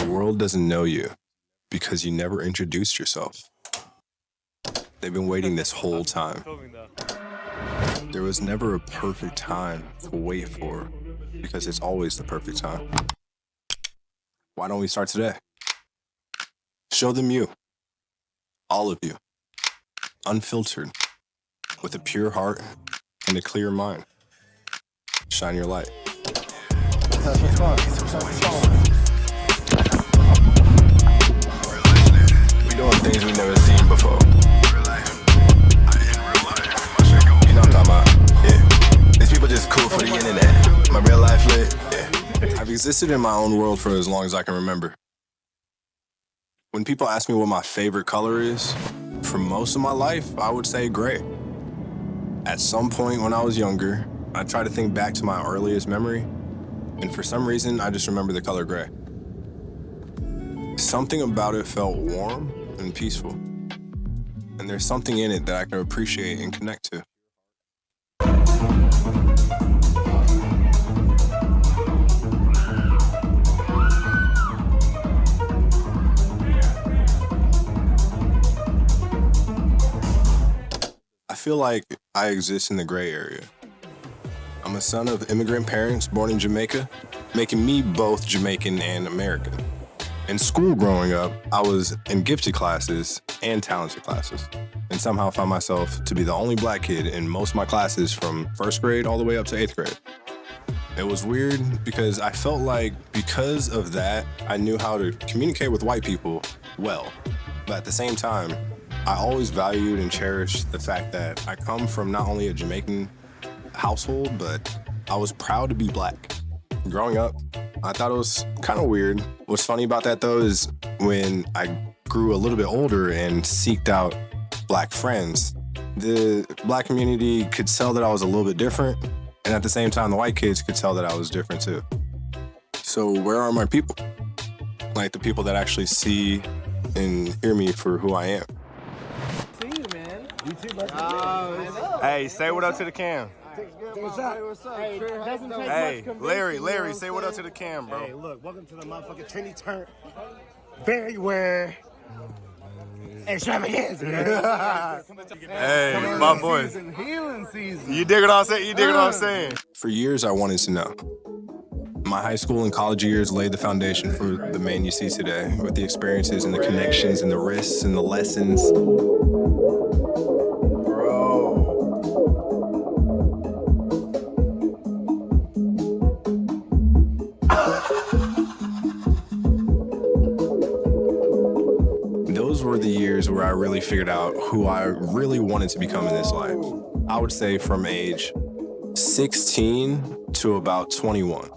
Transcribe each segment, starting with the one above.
world doesn't know you because you never introduced yourself. They've been waiting this whole time. There was never a perfect time to wait for because it's always the perfect time. Why don't we start today? Show them you. All of you. Unfiltered. With a pure heart and a clear mind. Shine your light. We doing things we never seen before. You know what I'm talking about? Yeah. These people just cool for the internet. My real life lit. Yeah. I've existed in my own world for as long as I can remember. When people ask me what my favorite color is, for most of my life, I would say gray. At some point when I was younger, I tried to think back to my earliest memory, and for some reason, I just remember the color gray. Something about it felt warm and peaceful, and there's something in it that I can appreciate and connect to. I feel like I exist in the gray area. I'm a son of immigrant parents born in Jamaica, making me both Jamaican and American. In school growing up, I was in gifted classes and talented classes, and somehow found myself to be the only black kid in most of my classes from first grade all the way up to 8th grade. It was weird because I felt like because of that, I knew how to communicate with white people well. But at the same time, I always valued and cherished the fact that I come from not only a Jamaican household, but I was proud to be black. Growing up, I thought it was kind of weird. What's funny about that though is when I grew a little bit older and seeked out black friends, the black community could tell that I was a little bit different, and at the same time, the white kids could tell that I was different too. So where are my people? Like the people that actually see and hear me for who I am. See you, man. You too, bro. Hey, say what up to the cam. What's up? What's up? Hey, Doesn't take Hey, much Larry, say what up to the cam, bro. Hey, look, welcome to the motherfucking Trinity Turn. Very rare. Extravaganza. Hey, my boy. Healing season. You dig what I'm saying? You dig what I'm saying? For years, I wanted to know. My high school and college years laid the foundation for the man you see today, with the experiences and the connections and the risks and the lessons. Those were the years where I really figured out who I really wanted to become in this life. I would say from age 16 to about 21.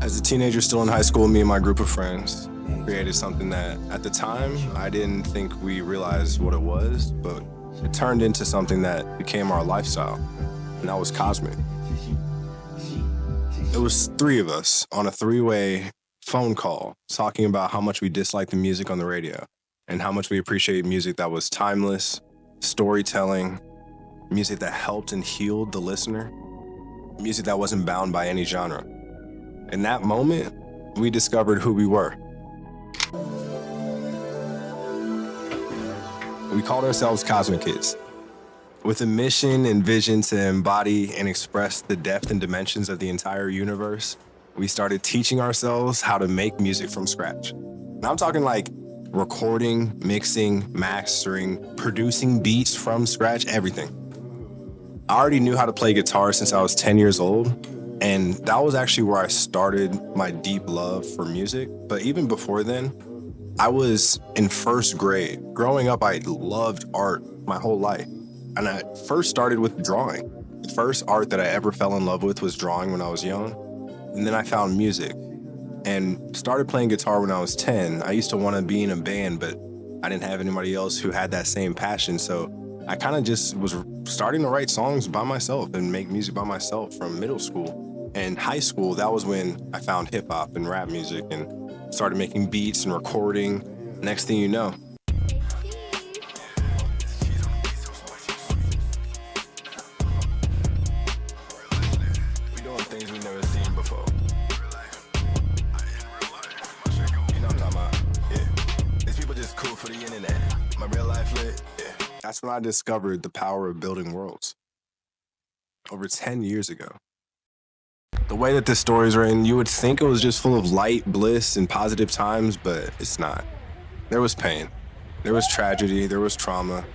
As a teenager still in high school, me and my group of friends created something that at the time I didn't think we realized what it was, but it turned into something that became our lifestyle, and that was Cosmic. It was 3 of us on a 3-way phone call talking about how much we disliked the music on the radio and how much we appreciate music that was timeless, storytelling, music that helped and healed the listener, music that wasn't bound by any genre. In that moment, we discovered who we were. We called ourselves Cosmic Kids, with a mission and vision to embody and express the depth and dimensions of the entire universe. We started teaching ourselves how to make music from scratch. And I'm talking like recording, mixing, mastering, producing beats from scratch, everything. I already knew how to play guitar since I was 10 years old, and that was actually where I started my deep love for music. But even before then, I was in first grade. Growing up, I loved art my whole life. And I first started with drawing. The first art that I ever fell in love with was drawing when I was young. And then I found music and started playing guitar when I was 10. I used to want to be in a band, but I didn't have anybody else who had that same passion. So I kind of just was starting to write songs by myself and make music by myself from middle school. And high school, that was when I found hip hop and rap music and started making beats and recording. Next thing you know, we doing things we never seen before. That's when I discovered the power of building worlds. Over 10 years ago. The way that this story is written, you would think it was just full of light, bliss, and positive times, but it's not. There was pain. There was tragedy. There was trauma.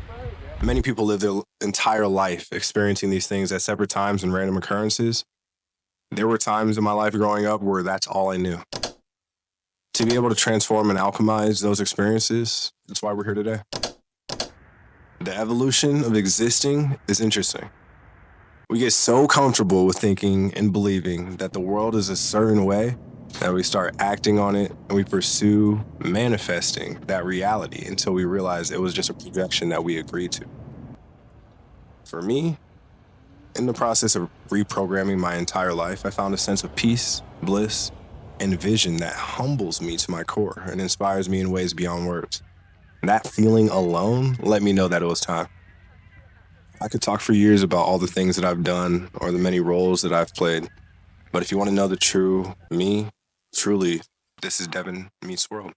Many people live their entire life experiencing these things at separate times and random occurrences. There were times in my life growing up where that's all I knew. To be able to transform and alchemize those experiences, that's why we're here today. The evolution of existing is interesting. We get so comfortable with thinking and believing that the world is a certain way that we start acting on it and we pursue manifesting that reality until we realize it was just a projection that we agreed to. For me, in the process of reprogramming my entire life, I found a sense of peace, bliss, and vision that humbles me to my core and inspires me in ways beyond words. That feeling alone let me know that it was time. I could talk for years about all the things that I've done or the many roles that I've played. But if you want to know the true me, truly, this is Devin Meets World.